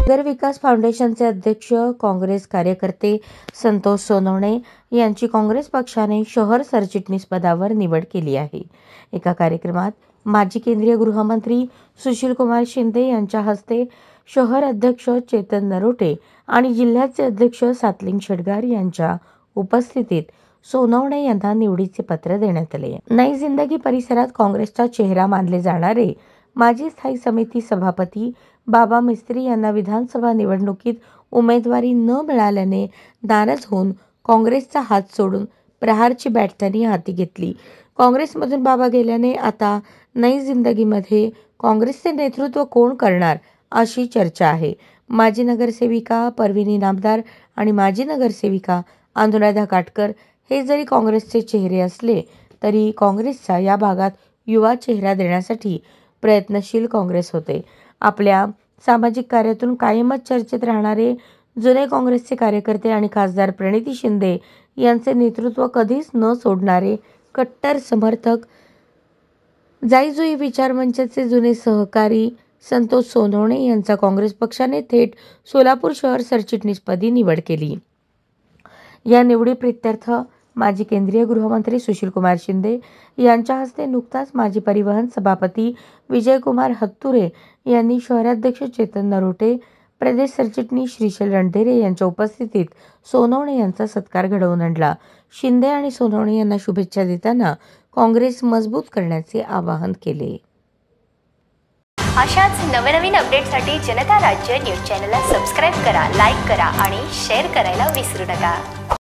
नगर विकास फाउंडेशनचे अध्यक्ष काँग्रेस कार्यकर्ते संतोष सोनवणे यांची काँग्रेस पक्षाने शहर सरचिटणीस पदावर निवड केली आहे। एका कार्यक्रमात माजी केंद्रीय गृहमंत्री सुशीलकुमार शिंदे यांच्या हस्ते शहर अध्यक्ष चेतन नरोटे आणि जिल्ह्याचे अध्यक्ष सातलिंग शेटगार यांच्या उपस्थितीत सोनवणे यांना निवडीचे पत्र देण्यात आले। नई जिंदगी परिसरात काँग्रेसचा चेहरा मानले जाणारे माजी स्थायी समिती सभापती बाबा मिस्त्री यांना विधानसभा निवडणुकीत उमेदवारी न मिळाल्याने नाराज होऊन काँग्रेसचा हात सोडून प्रहारची बॅट त्यांनी हाती घेतली। काँग्रेसमधून बाबा गेल्याने आता नई जिंदगीमध्ये काँग्रेसचे नेतृत्व कोण करणार अशी चर्चा आहे। माजी नगरसेविका परवीन नामदार आणि माजी नगरसेविका अनुराधा काटकर हे जरी काँग्रेसचे चेहरे असले तरी काँग्रेसचा या भागात युवा चेहरा देण्यासाठी प्रयत्नशील काँग्रेस होते। आपल्या सामाजिक कार्यातून कायमच चर्चेत राहणारे जुने काँग्रेसचे कार्यकर्ते आणि खासदार प्रणिती शिंदे यांचे नेतृत्व कधीच न सोडणारे कट्टर समर्थक जाईजुई विचार मंचचे जुने सहकारी संतोष सोनवणे यांचा काँग्रेस पक्षाने थेट सोलापूर शहर सरचिटणीसपदी निवड केली। या निवडीप्रित्यर्थ माजी केंद्रीय गृहमंत्री सुशीलकुमार शिंदे यांच्या हस्ते नुकताच माजी परिवहन सभापती विजयकुमार हत्तुरे यांनी शहराध्यक्ष चेतन नरोटे, प्रदेश सरचिटणीस श्रीशैल रणधीरे यांच्या उपस्थितीत सोनवणे यांचा सत्कार घडवून आणला। शिंदे आणि सोनवणे यांना शुभेच्छा देताना काँग्रेस मजबूत करण्याचे आवाहन केले। अशाच नवनवीन अपडेटसाठी जनता राज्य न्यूज चॅनलला सबस्क्राईब करा, लाईक करा आणि शेअर करायला विसरू नका।